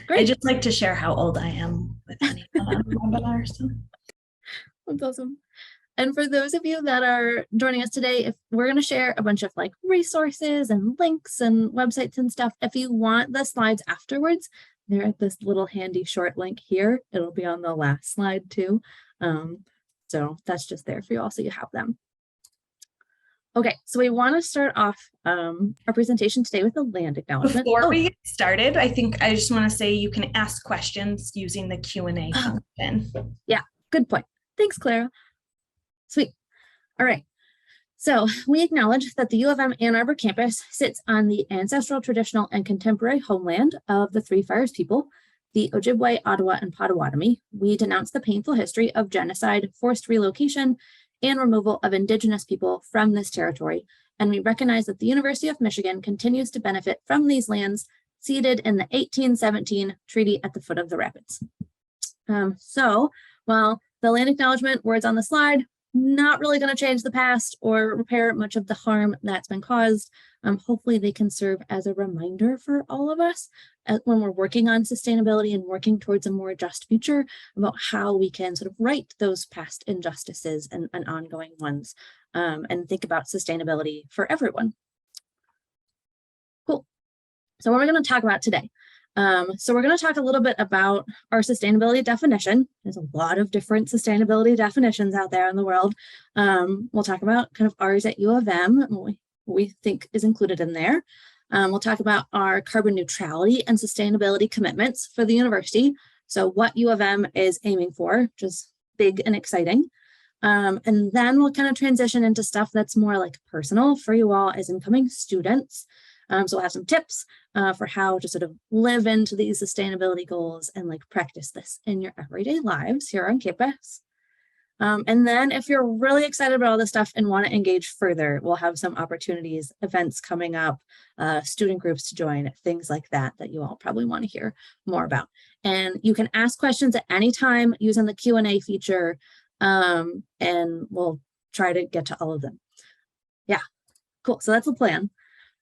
Great. I just like to share how old I am with anyone on the webinar. So. That's awesome. And for those of you that are joining us today, if we're going to share a bunch of like resources and links and websites and stuff, if you want the slides afterwards, they're at this little handy short link here. It'll be on the last slide too. So that's just there for you all so you have them. Okay, so we want to start off our presentation today with a land acknowledgement. Before we get started, I think I just want to say you can ask questions using the Q&A function. Yeah, good point. Thanks, Clara. Sweet. All right. So we acknowledge that the U of M Ann Arbor campus sits on the ancestral, traditional, and contemporary homeland of the Three Fires people, the Ojibwe, Ottawa, and Potawatomi. We denounce the painful history of genocide, forced relocation, and removal of Indigenous people from this territory. And we recognize that the University of Michigan continues to benefit from these lands ceded in the 1817 treaty at the foot of the rapids. So while the land acknowledgement words on the slide, not really going to change the past or repair much of the harm that's been caused. Hopefully they can serve as a reminder for all of us when we're working on sustainability and working towards a more just future about how we can sort of right those past injustices and ongoing ones and think about sustainability for everyone. Cool. So what we're going to talk about today. So we're going to talk a little bit about our sustainability definition. There's a lot of different sustainability definitions out there in the world. We'll talk about kind of ours at U of M, what we think is included in there. We'll talk about our carbon neutrality and sustainability commitments for the university. So what U of M is aiming for, which is big and exciting. And then we'll kind of transition into stuff that's more like personal for you all as incoming students. So we'll have some tips for how to sort of live into these sustainability goals and like practice this in your everyday lives here on campus. And then if you're really excited about all this stuff and want to engage further, we'll have some opportunities, events coming up, student groups to join, things like that you all probably want to hear more about. And you can ask questions at any time using the Q&A feature, and we'll try to get to all of them. Yeah, cool. So that's the plan.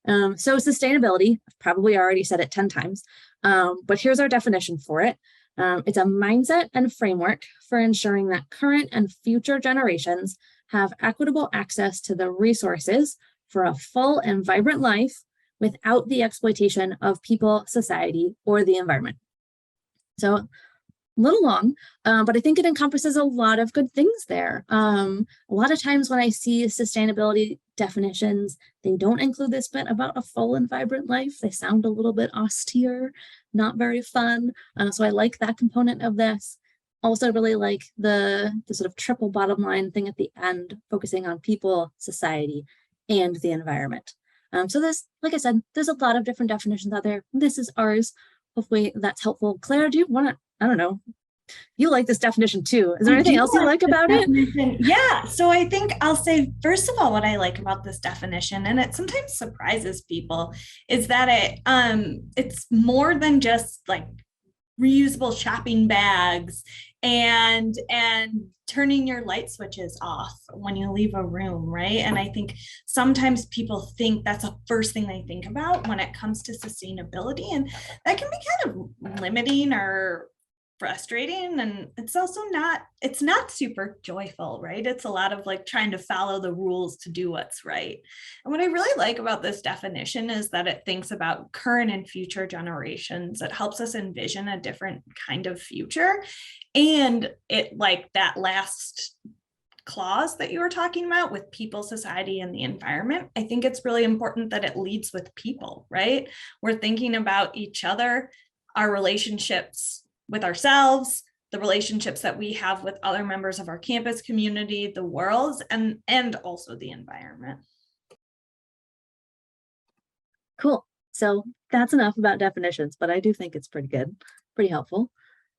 So sustainability, I've probably already said it 10 times, but here's our definition for it. It's a mindset and framework for ensuring that current and future generations have equitable access to the resources for a full and vibrant life without the exploitation of people, society, or the environment. So a little long, but I think it encompasses a lot of good things there. A lot of times when I see sustainability definitions, they don't include this bit about a full and vibrant life. They sound a little bit austere, not very fun. So I like that component of this. Also really like the sort of triple bottom line thing at the end, focusing on people, society, and the environment. So there's, like I said, there's a lot of different definitions out there. This is ours. Hopefully that's helpful. Claire, do you want to, I don't know, you like this definition too. Is there anything else you like about it? Yeah, so I think I'll say, first of all, what I like about this definition, and it sometimes surprises people, is that it's more than just like reusable shopping bags and turning your light switches off when you leave a room, right? And I think sometimes people think that's the first thing they think about when it comes to sustainability, and that can be kind of limiting or frustrating, and it's also it's not super joyful, right? It's a lot of like trying to follow the rules to do what's right. And what I really like about this definition is that it thinks about current and future generations. It helps us envision a different kind of future. And it, like that last clause that you were talking about with people, society, and the environment, I think it's really important that it leads with people, right? We're thinking about each other, our relationships with ourselves, the relationships that we have with other members of our campus community, the world, and also the environment. Cool. So that's enough about definitions, but I do think it's pretty good, pretty helpful.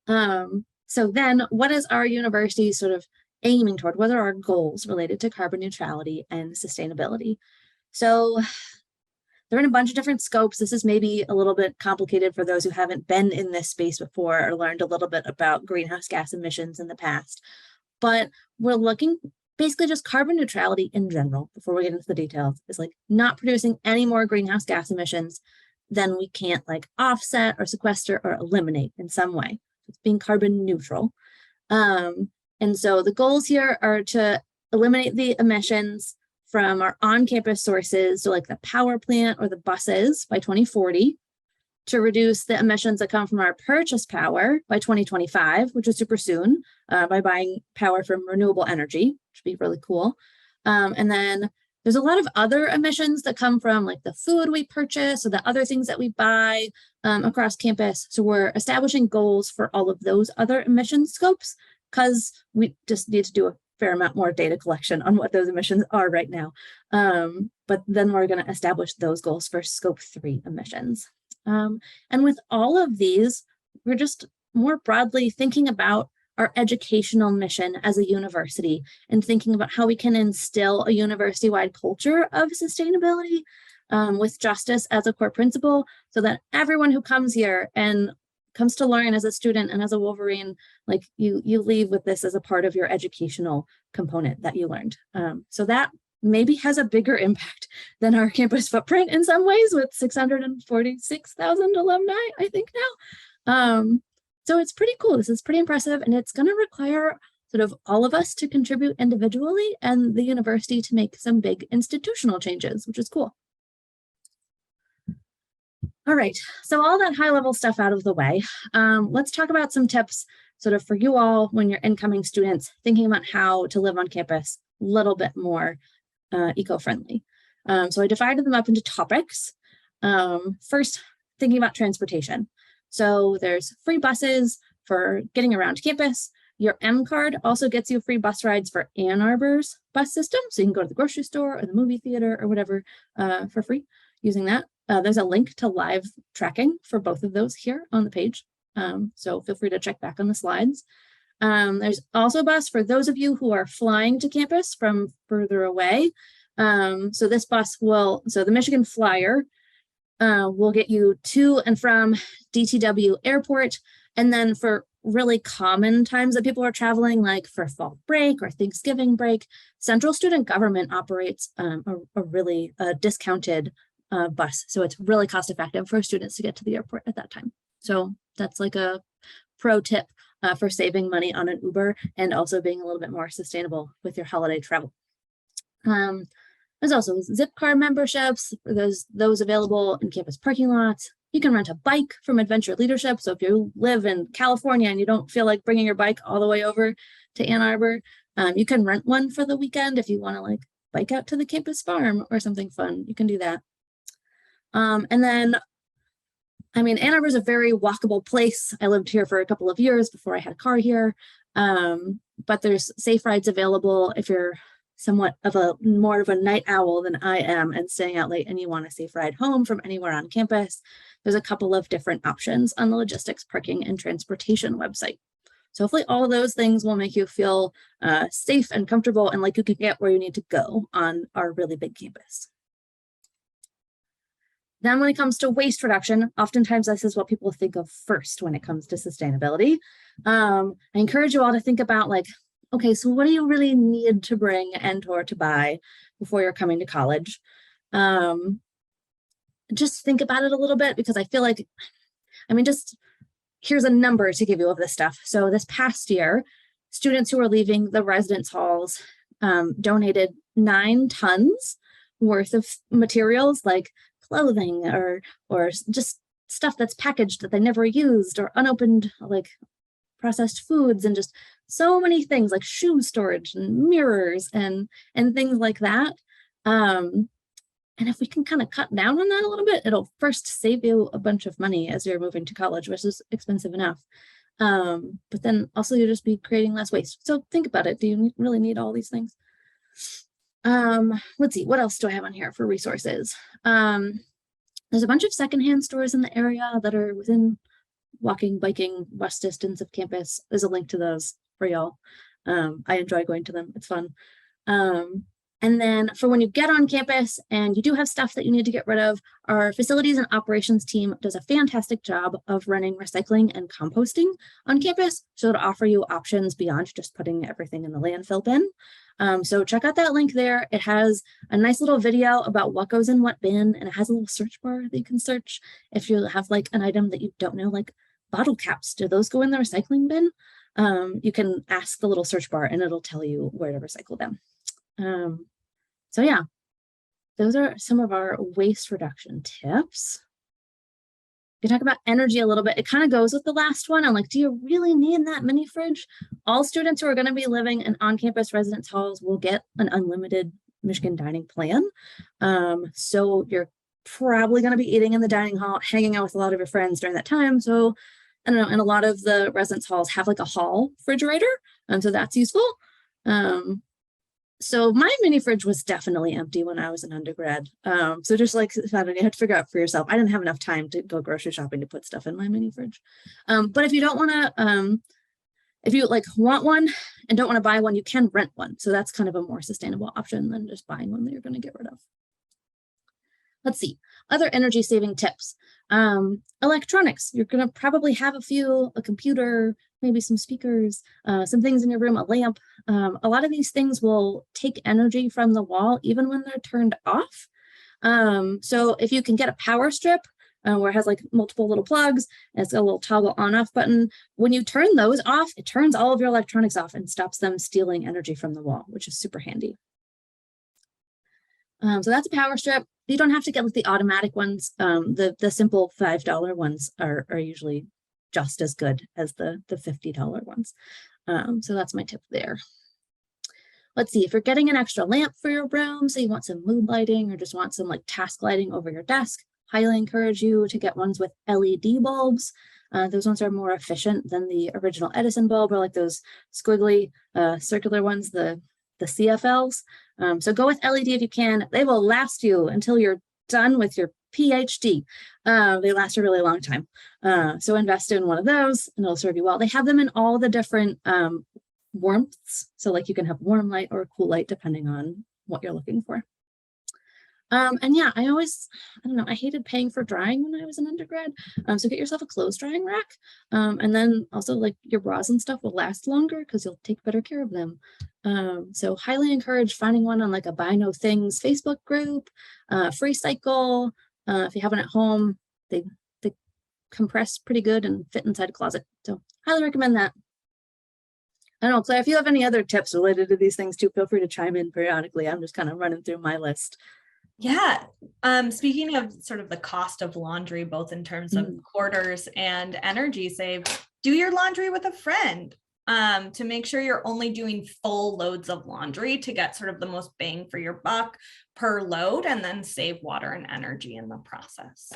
So then what is our university sort of aiming toward? What are our goals related to carbon neutrality and sustainability? So they're in a bunch of different scopes. This is maybe a little bit complicated for those who haven't been in this space before or learned a little bit about greenhouse gas emissions in the past. But we're looking basically just carbon neutrality in general, before we get into the details, is like not producing any more greenhouse gas emissions, then we can't like offset or sequester or eliminate in some way. It's being carbon neutral. And so the goals here are to eliminate the emissions from our on-campus sources, so like the power plant or the buses by 2040, to reduce the emissions that come from our purchase power by 2025, which is super soon, by buying power from renewable energy, which would be really cool. And then there's a lot of other emissions that come from like the food we purchase or the other things that we buy across campus. So we're establishing goals for all of those other emission scopes because we just need to do a fair amount more data collection on what those emissions are right now. But then we're going to establish those goals for scope 3 emissions. And with all of these, we're just more broadly thinking about our educational mission as a university and thinking about how we can instill a university-wide culture of sustainability with justice as a core principle, so that everyone who comes here and comes to learn as a student and as a Wolverine, like you leave with this as a part of your educational component that you learned. So that maybe has a bigger impact than our campus footprint in some ways, with 646,000 alumni, I think now. So it's pretty cool. This is pretty impressive, and it's going to require sort of all of us to contribute individually and the university to make some big institutional changes, which is cool. All right, so all that high level stuff out of the way, let's talk about some tips sort of for you all when you're incoming students thinking about how to live on campus a little bit more eco-friendly. So I divided them up into topics. First, thinking about transportation. So there's free buses for getting around campus. Your M card also gets you free bus rides for Ann Arbor's bus system. So you can go to the grocery store or the movie theater or whatever for free using that. There's a link to live tracking for both of those here on the page. So feel free to check back on the slides. There's also a bus for those of you who are flying to campus from further away. So this bus will, so the Michigan Flyer will get you to and from DTW Airport. And then for really common times that people are traveling, like for fall break or Thanksgiving break, Central Student Government operates a really discounted bus. So it's really cost effective for students to get to the airport at that time. So that's like a pro tip for saving money on an Uber and also being a little bit more sustainable with your holiday travel. There's also zip car memberships for those available in campus parking lots. You can rent a bike from Adventure Leadership. So if you live in California and you don't feel like bringing your bike all the way over to Ann Arbor, you can rent one for the weekend if you want to like bike out to the campus farm or something fun. You can do that. And then, I mean, Ann Arbor is a very walkable place. I lived here for a couple of years before I had a car here, but there's safe rides available if you're somewhat of more of a night owl than I am and staying out late and you want a safe ride home from anywhere on campus. There's a couple of different options on the logistics, parking, and transportation website. So hopefully all of those things will make you feel safe and comfortable and like you can get where you need to go on our really big campus. Then when it comes to waste reduction, oftentimes this is what people think of first when it comes to sustainability. I encourage you all to think about like, okay, so what do you really need to bring and or to buy before you're coming to college? Just think about it a little bit, because I feel like, I mean, just here's a number to give you of this stuff. So this past year, students who are leaving the residence halls donated 9 tons worth of materials like clothing or just stuff that's packaged that they never used, or unopened like processed foods, and just so many things like shoe storage and mirrors and things like that. And if we can kind of cut down on that a little bit, it'll first save you a bunch of money as you're moving to college, which is expensive enough. But then also you'll just be creating less waste. So think about it. Do you really need all these things? Let's see, what else do I have on here for resources? There's a bunch of secondhand stores in the area that are within walking, biking, bus distance of campus. There's a link to those for y'all. I enjoy going to them. It's fun. And then for when you get on campus and you do have stuff that you need to get rid of, our facilities and operations team does a fantastic job of running recycling and composting on campus. So to offer you options beyond just putting everything in the landfill bin. So check out that link there. It has a nice little video about what goes in what bin, and it has a little search bar that you can search if you have like an item that you don't know, like bottle caps. Do those go in the recycling bin? You can ask the little search bar and it'll tell you where to recycle them. So yeah, those are some of our waste reduction tips. We talk about energy a little bit. It kind of goes with the last one. I'm like, do you really need that mini fridge? All students who are going to be living in on-campus residence halls will get an unlimited Michigan dining plan. So you're probably going to be eating in the dining hall, hanging out with a lot of your friends during that time. So I don't know, and a lot of the residence halls have like a hall refrigerator, so that's useful. So my mini fridge was definitely empty when I was an undergrad. So just like, you have to figure out for yourself. I didn't have enough time to go grocery shopping to put stuff in my mini fridge. But if you don't want to, if you like want one and don't want to buy one, you can rent one. So that's kind of a more sustainable option than just buying one that you're going to get rid of. Let's see, other energy saving tips. Electronics, you're going to probably have a computer, maybe some speakers, some things in your room, a lamp. A lot of these things will take energy from the wall even when they're turned off. So if you can get a power strip where it has like multiple little plugs, and it's got a little toggle on off button, when you turn those off, it turns all of your electronics off and stops them stealing energy from the wall, which is super handy. So that's a power strip. You don't have to get like the automatic ones. The simple $5 ones are usually just as good as the $50 ones. So that's my tip there. Let's see, if you're getting an extra lamp for your room, so you want some mood lighting or just want some like task lighting over your desk, highly encourage you to get ones with LED bulbs. Those ones are more efficient than the original Edison bulb, or like those squiggly circular ones, the CFLs. So go with LED if you can. They will last you until you're done with your PhD. They last a really long time. So invest in one of those and it'll serve you well. They have them in all the different warmths. So like you can have warm light or cool light depending on what you're looking for. And yeah, I don't know, I hated paying for drying when I was an undergrad. So get yourself a clothes drying rack. And then also like your bras and stuff will last longer because you'll take better care of them. So highly encourage finding one on like a Buy No Things Facebook group, Free Cycle. If you have one at home, they compress pretty good and fit inside a closet. So highly recommend that. I don't know, Claire, if you have any other tips related to these things too, feel free to chime in periodically. I'm just kind of running through my list. Yeah. Speaking of sort of the cost of laundry, both in terms of quarters and energy save, do your laundry with a friend to make sure you're only doing full loads of laundry to get sort of the most bang for your buck per load and then save water and energy in the process.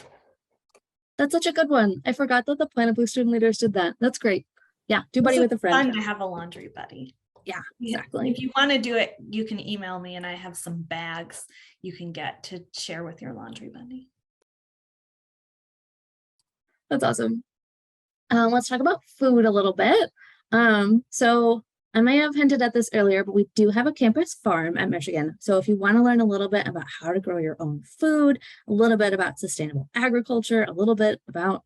That's such a good one. I forgot that the Planet Blue student leaders did that. That's great. Yeah, do buddy with a friend. It's fun to have a laundry buddy. Yeah, exactly. If you want to do it, you can email me and I have some bags you can get to share with your laundry buddy. That's awesome. Let's talk about food a little bit. So I may have hinted at this earlier, but we do have a campus farm at Michigan. So if you want to learn a little bit about how to grow your own food, a little bit about sustainable agriculture, a little bit about,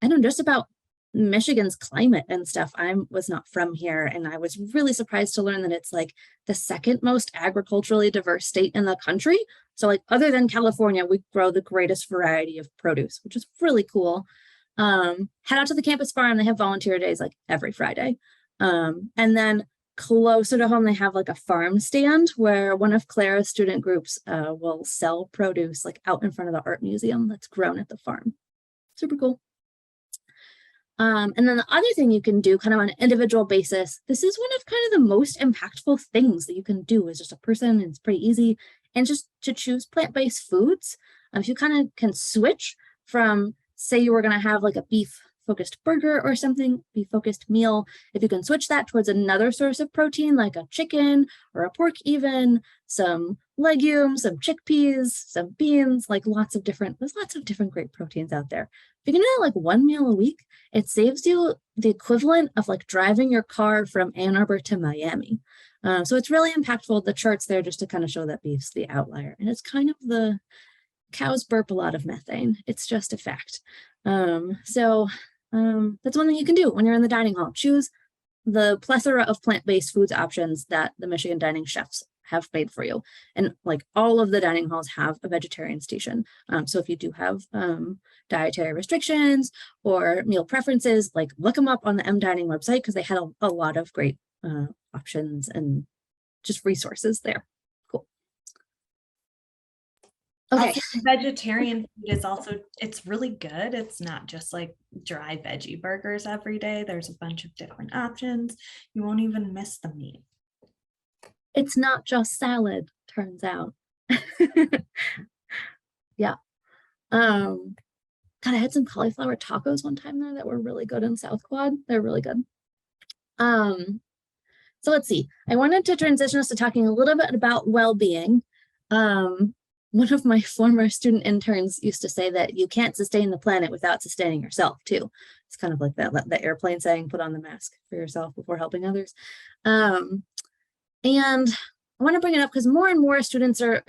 I don't know, just about Michigan's climate and stuff. I was not from here, and I was really surprised to learn that it's like the second most agriculturally diverse state in the country. So like other than California, we grow the greatest variety of produce, which is really cool. Head out to the campus farm. They have volunteer days like every Friday. And then closer to home, they have like a farm stand where one of Clara's student groups will sell produce like out in front of the art museum that's grown at the farm. Super cool. And then the other thing you can do kind of on an individual basis, this is one of kind of the most impactful things that you can do as just a person, and it's pretty easy, and just to choose plant-based foods. If you kind of can switch from, say you were going to have like a beef focused burger or something, be focused meal. If you can switch that towards another source of protein, like a chicken or a pork even, some legumes, some chickpeas, some beans, like there's lots of different great proteins out there. If you can do that like one meal a week, it saves you the equivalent of like driving your car from Ann Arbor to Miami. So it's really impactful. The charts there just to kind of show that beef's the outlier. And it's kind of the cows burp a lot of methane. It's just a fact. That's one thing you can do when you're in the dining hall. Choose the plethora of plant-based foods options that the Michigan dining chefs have made for you. And like all of the dining halls have a vegetarian station. So if you do have dietary restrictions or meal preferences, like look them up on the M Dining website because they had a lot of great options and just resources there. Cool. Okay. Also, vegetarian food is also, it's really good. It's not just like dry veggie burgers every day. There's a bunch of different options. You won't even miss the meat. It's not just salad, turns out. Yeah. God, I had some cauliflower tacos one time there that were really good in South Quad. They're really good. So let's see. I wanted to transition us to talking a little bit about well-being. One of my former student interns used to say that you can't sustain the planet without sustaining yourself too. It's kind of like that airplane saying, put on the mask for yourself before helping others. And I want to bring it up because more and more students are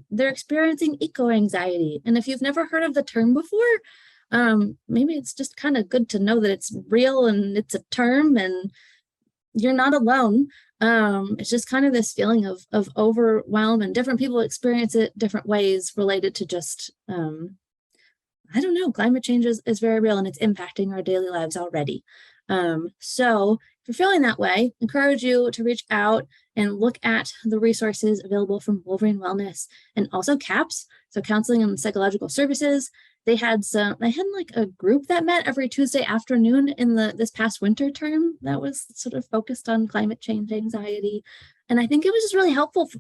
they're experiencing eco-anxiety. And if you've never heard of the term before, maybe it's just kind of good to know that it's real and it's a term and you're not alone. It's just kind of this feeling of overwhelm, and different people experience it different ways related to just, I don't know, climate change is very real and it's impacting our daily lives already. So if you're feeling that way, encourage you to reach out and look at the resources available from Wolverine Wellness and also CAPS, so Counseling and Psychological Services. They had like a group that met every Tuesday afternoon in this past winter term that was sort of focused on climate change anxiety. And I think it was just really helpful for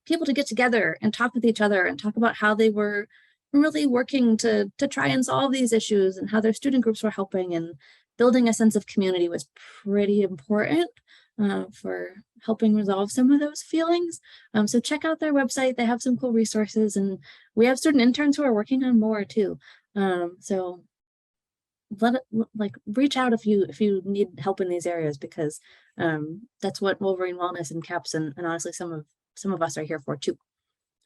people to get together and talk with each other and talk about how they were really working to try and solve these issues and how their student groups were helping, and building a sense of community was pretty important for helping resolve some of those feelings. So check out their website. They have some cool resources, and we have student interns who are working on more too. So reach out if you need help in these areas, because that's what Wolverine Wellness and CAPS and honestly some of us are here for too.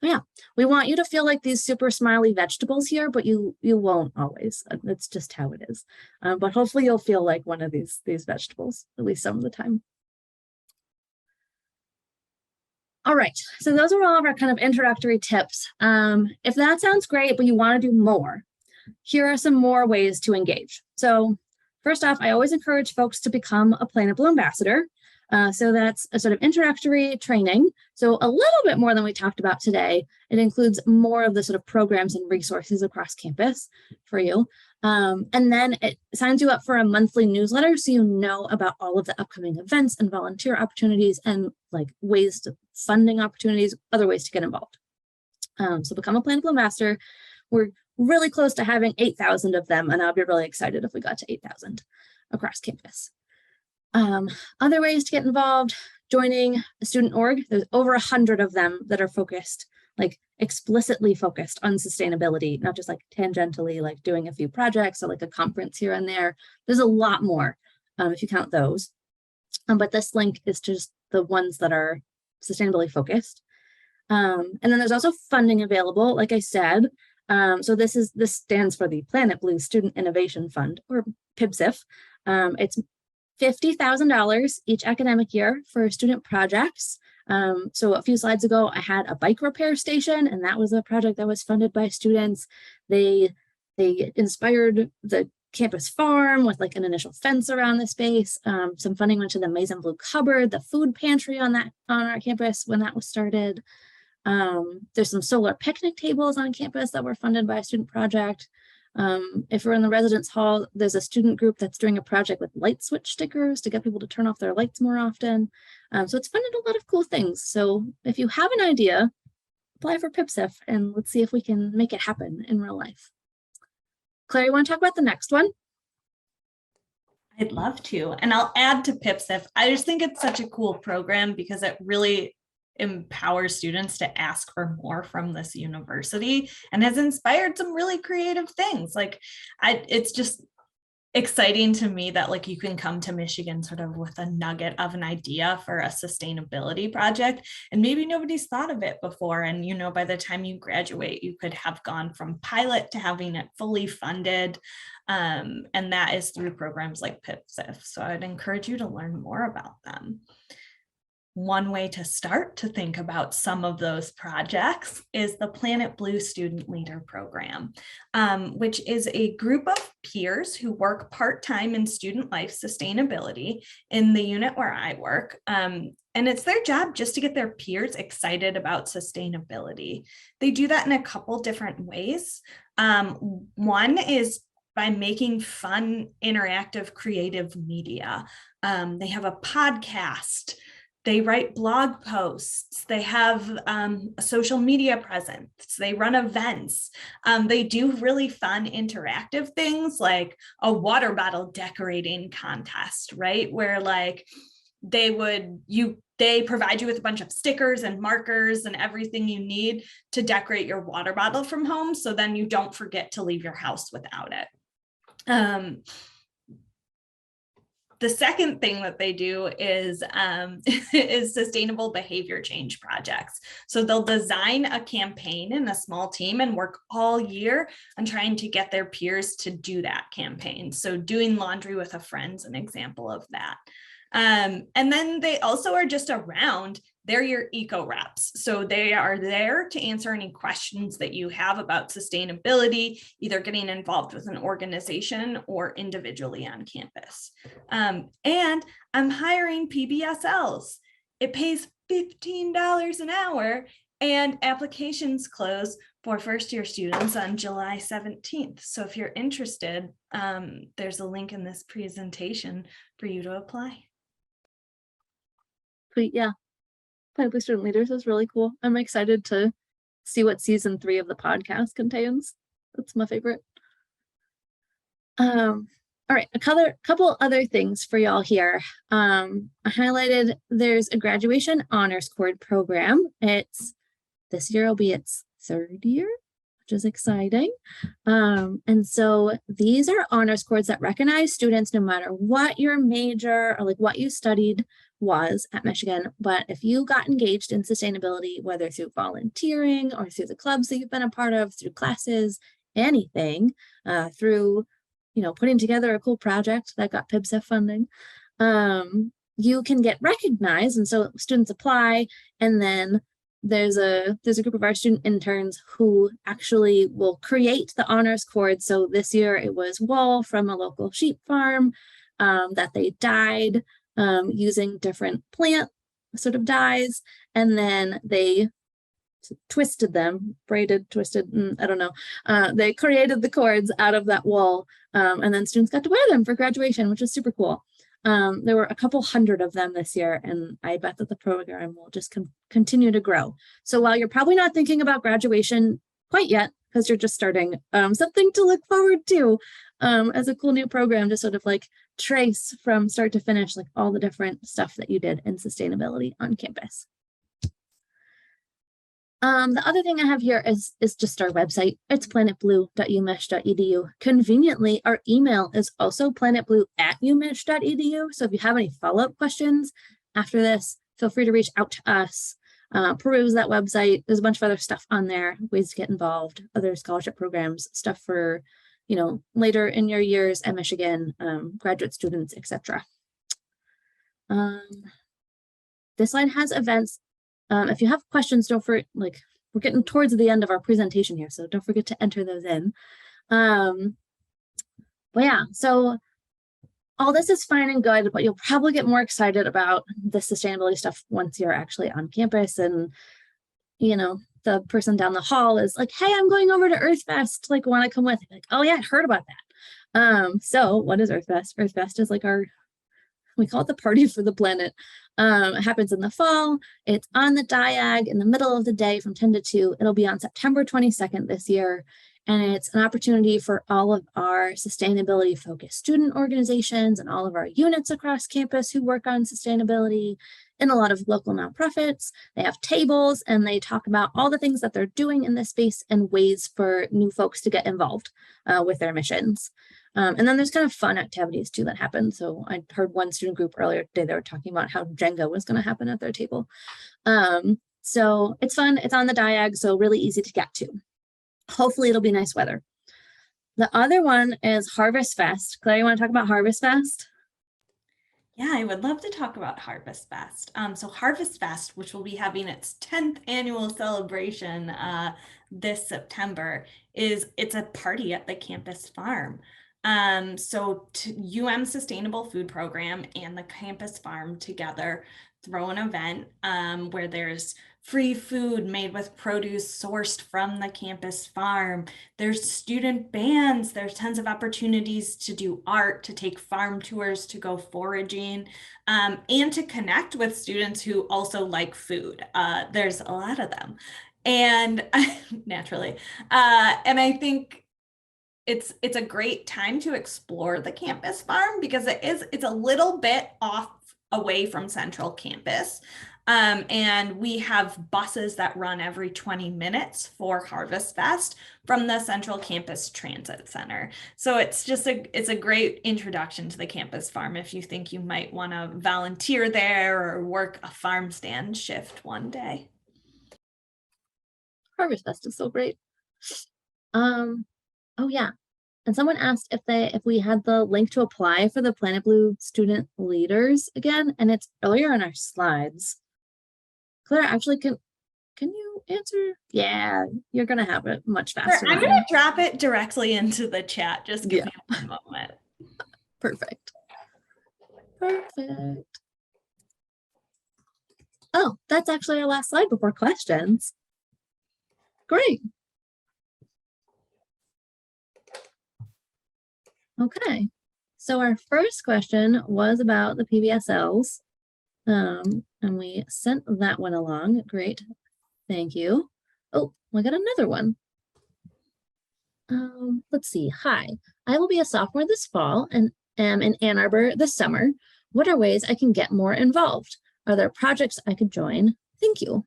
Yeah, we want you to feel like these super smiley vegetables here, but you won't always. It's just how it is. But hopefully you'll feel like one of these vegetables, at least some of the time. All right, so those are all of our kind of introductory tips. If that sounds great, but you want to do more, here are some more ways to engage. So first off, I always encourage folks to become a Planet Blue ambassador. So that's a sort of introductory training. So a little bit more than we talked about today. It includes more of the sort of programs and resources across campus for you. And then it signs you up for a monthly newsletter so you know about all of the upcoming events and volunteer opportunities and like funding opportunities, other ways to get involved. So become a Planet Blue ambassador. We're really close to having 8,000 of them, and I'll be really excited if we got to 8,000 across campus. Other ways to get involved: joining a student org. There's over 100 of them that are focused, like explicitly focused on sustainability, not just like tangentially, like doing a few projects or like a conference here and there. There's a lot more if you count those. But this link is just the ones that are sustainability focused. And then there's also funding available, like I said. So this stands for the Planet Blue Student Innovation Fund, or PIBSIF. It's $50,000 each academic year for student projects. So a few slides ago, I had a bike repair station, and that was a project that was funded by students. They inspired the campus farm with like an initial fence around the space. Some funding went to the Maize and Blue Cupboard, the food pantry on our campus when that was started. There's some solar picnic tables on campus that were funded by a student project. If we're in the residence hall, there's a student group that's doing a project with light switch stickers to get people to turn off their lights more often. So it's funded a lot of cool things. So if you have an idea, apply for PIBSIF and let's see if we can make it happen in real life. Claire, you want to talk about the next one? I'd love to. And I'll add to PIPSIF. I just think it's such a cool program because it really empowers students to ask for more from this university and has inspired some really creative things. Like it's just exciting to me that like you can come to Michigan sort of with a nugget of an idea for a sustainability project and maybe nobody's thought of it before. And, you know, by the time you graduate, you could have gone from pilot to having it fully funded. And that is through programs like PIPSIF. So I'd encourage you to learn more about them. One way to start to think about some of those projects is the Planet Blue Student Leader Program, which is a group of peers who work part-time in student life sustainability in the unit where I work. And it's their job just to get their peers excited about sustainability. They do that in a couple different ways. One is by making fun, interactive, creative media. They have a podcast. They write blog posts, they have a social media presence, they run events, they do really fun interactive things like a water bottle decorating contest, right? Where like they provide you with a bunch of stickers and markers and everything you need to decorate your water bottle from home. So then you don't forget to leave your house without it. The second thing that they do is sustainable behavior change projects. So they'll design a campaign in a small team and work all year on trying to get their peers to do that campaign. So doing laundry with a friend's an example of that. And then they also are just around. They're your eco reps. So they are there to answer any questions that you have about sustainability, either getting involved with an organization or individually on campus. And I'm hiring PBSLs. It pays $15 an hour and applications close for first year students on July 17th. So if you're interested, there's a link in this presentation for you to apply. Sweet, yeah. Planet Blue Student Leaders is really cool. I'm excited to see what season 3 of the podcast contains. That's my favorite. All right, a couple other things for y'all here. I highlighted there's a graduation honors cord program. This year will be its 3rd year, which is exciting. And so these are honors cords that recognize students no matter what your major or like what you studied was at Michigan. But if you got engaged in sustainability, whether through volunteering or through the clubs that you've been a part of, through classes, anything, through, you know, putting together a cool project that got PIPSIF funding, you can get recognized. And so students apply, and then there's a group of our student interns who actually will create the honors cord. So this year it was wool from a local sheep farm that they dyed using different plant sort of dyes, and then they twisted them, braided, twisted, I don't know. They created the cords out of that wool, and then students got to wear them for graduation, which is super cool. There were a couple hundred of them this year, and I bet that the program will just continue to grow. So while you're probably not thinking about graduation quite yet, because you're just starting, something to look forward to as a cool new program to sort of like trace from start to finish, like all the different stuff that you did in sustainability on campus. The other thing I have here is just our website. It's planetblue.umich.edu. Conveniently, our email is also planetblue@umich.edu. So if you have any follow-up questions after this, feel free to reach out to us. Peruse that website. There's a bunch of other stuff on there, ways to get involved, other scholarship programs, stuff for, you know, later in your years at Michigan, graduate students, etc. This slide has events. If you have questions, don't forget, like, we're getting towards the end of our presentation here, so don't forget to enter those in. But yeah, so all this is fine and good, but you'll probably get more excited about the sustainability stuff once you're actually on campus, and, you know, the person down the hall is like, hey, I'm going over to EarthFest, like, want to come with? Like, oh yeah, I heard about that. So what is EarthFest? EarthFest is like we call it the party for the planet. It happens in the fall. It's on the Diag in the middle of the day from 10 to 2. It'll be on September 22nd this year. And it's an opportunity for all of our sustainability focused student organizations and all of our units across campus who work on sustainability in a lot of local nonprofits. They have tables and they talk about all the things that they're doing in this space and ways for new folks to get involved with their missions. And then there's kind of fun activities too that happen. So I heard one student group earlier today, they were talking about how Jenga was going to happen at their table. So it's fun. It's on the diag, so really easy to get to. Hopefully it'll be nice weather. The other one is Harvest Fest. Claire, you want to talk about Harvest Fest? Yeah, I would love to talk about Harvest Fest. So Harvest Fest, which will be having its 10th annual celebration this September, it's a party at the campus farm. So UM Sustainable Food Program and the campus farm together throw an event where there's free food made with produce sourced from the campus farm. There's student bands. There's tons of opportunities to do art, to take farm tours, to go foraging, and to connect with students who also like food. There's a lot of them, and naturally, and I think it's a great time to explore the campus farm because it's a little bit off away from central campus. And we have buses that run every 20 minutes for Harvest Fest from the Central Campus Transit Center. So it's a great introduction to the campus farm if you think you might want to volunteer there or work a farm stand shift one day. Harvest Fest is so great. Oh yeah. And someone asked if we had the link to apply for the Planet Blue student leaders again, and it's earlier in our slides. Claire, actually, can you answer? Yeah, you're gonna have it much faster. Sure, I'm gonna drop it directly into the chat. Just give me one moment. Perfect. Oh, that's actually our last slide before questions. Great. Okay, so our first question was about the PBSLs, and we sent that one along. Great, thank you. Oh, I got another one. Let's see. Hi, I will be a sophomore this fall and am in Ann Arbor this summer. What are ways I can get more involved? Are there projects I could join? Thank you.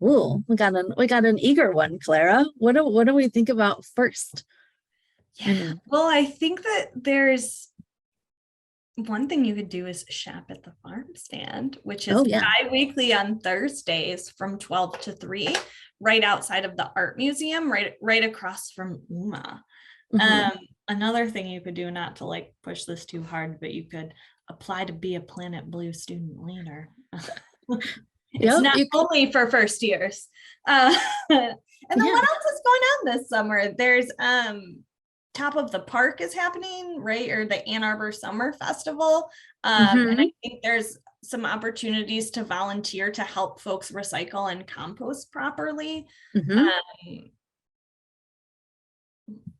Ooh, we got an eager one, Clara. What do we think about first? Yeah, well, I think that there's one thing you could do is shop at the farm stand, which is bi-weekly on Thursdays from 12 to 3, right outside of the art museum, right across from UMA. Another thing you could do, not to like push this too hard, but you could apply to be a Planet Blue student leader. It's not only for first years. And then what else is going on this summer? There's Top of the Park is happening, right? Or the Ann Arbor Summer Festival. And I think there's some opportunities to volunteer to help folks recycle and compost properly.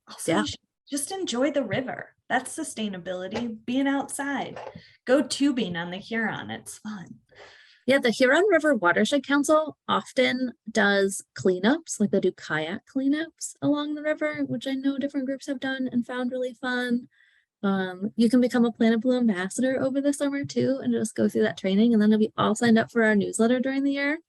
Also, just enjoy the river. That's sustainability, being outside. Go tubing on the Huron. It's fun. Yeah, the Huron River Watershed Council often does cleanups, like they do kayak cleanups along the river, which I know different groups have done and found really fun. You can become a Planet Blue ambassador over the summer too, and just go through that training, and then you'll be all signed up for our newsletter during the year.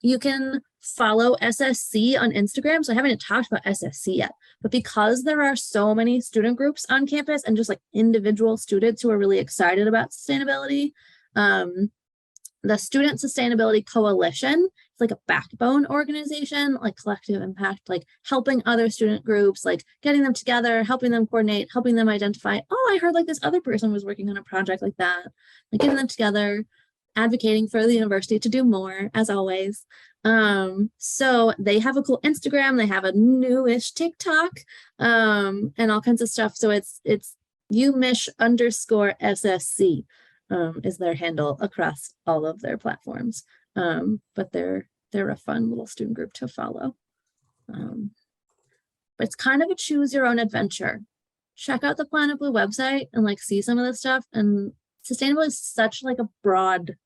You can follow SSC on Instagram. So I haven't talked about SSC yet, but because there are so many student groups on campus and just like individual students who are really excited about sustainability, the Student Sustainability Coalition is like a backbone organization, like collective impact, like helping other student groups, like getting them together, helping them coordinate, helping them identify, oh, I heard like this other person was working on a project like that, like getting them together, advocating for the university to do more, as always. So they have a cool Instagram, they have a newish TikTok, and all kinds of stuff. So it's UMish_SSC. Is their handle across all of their platforms. But they're a fun little student group to follow. But it's kind of a choose your own adventure. Check out the Planet Blue website and like see some of this stuff. And sustainability is such like a broad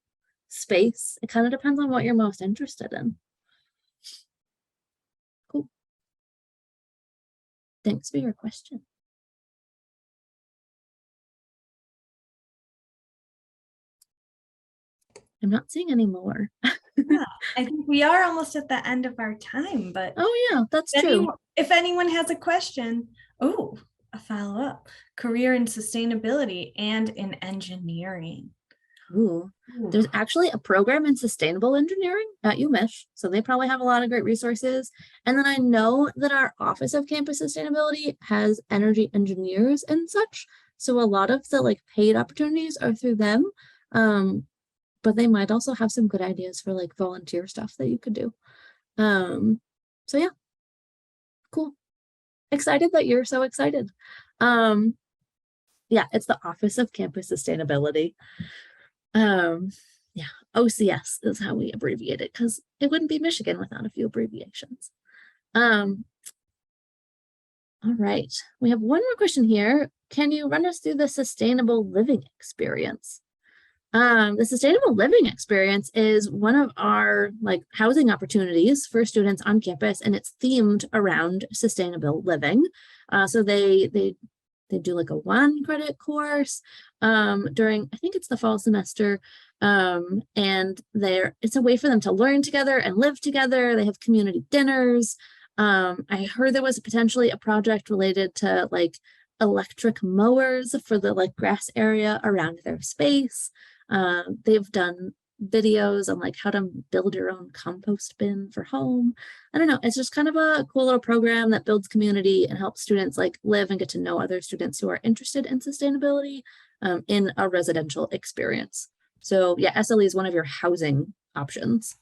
space. It kind of depends on what you're most interested in. Cool. thanks for your question. I'm not seeing any more. Yeah, I think we are almost at the end of our time, but Oh yeah, that's true. if anyone has a question, oh, a follow-up, career in sustainability and in engineering. Ooh, there's actually a program in sustainable engineering at UMich, so they probably have a lot of great resources. And then I know that our Office of Campus Sustainability has energy engineers and such. So a lot of the like paid opportunities are through them. But they might also have some good ideas for like volunteer stuff that you could do. So yeah, cool. Excited that you're so excited. Yeah, it's the Office of Campus Sustainability. Yeah, OCS is how we abbreviate it because it wouldn't be Michigan without a few abbreviations. All right, we have one more question here. Can you run us through the sustainable living experience? The sustainable living experience is one of our like housing opportunities for students on campus, and it's themed around sustainable living. So they do like a 1 credit course during, I think it's the fall semester, and it's a way for them to learn together and live together. They have community dinners. I heard there was potentially a project related to like electric mowers for the like grass area around their space. They've done videos on like how to build your own compost bin for home. I don't know, it's just kind of a cool little program that builds community and helps students like live and get to know other students who are interested in sustainability in a residential experience. So yeah, SLE is one of your housing options.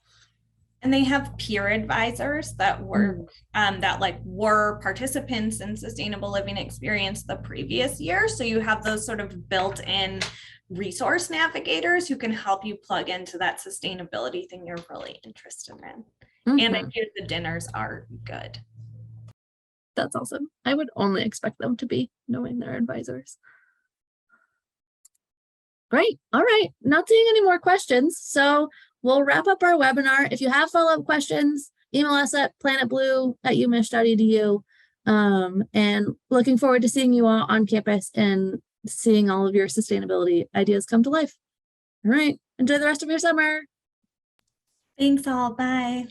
And they have peer advisors that work that like were participants in sustainable living experience the previous year. So you have those sort of built-in resource navigators who can help you plug into that sustainability thing you're really interested in. And I hear the dinners are good. That's awesome. I would only expect them to be, knowing their advisors. Great. All right. Not seeing any more questions. So we'll wrap up our webinar. If you have follow-up questions, email us at planetblue@umich.edu. And looking forward to seeing you all on campus and seeing all of your sustainability ideas come to life. All right. Enjoy the rest of your summer. Thanks all. Bye.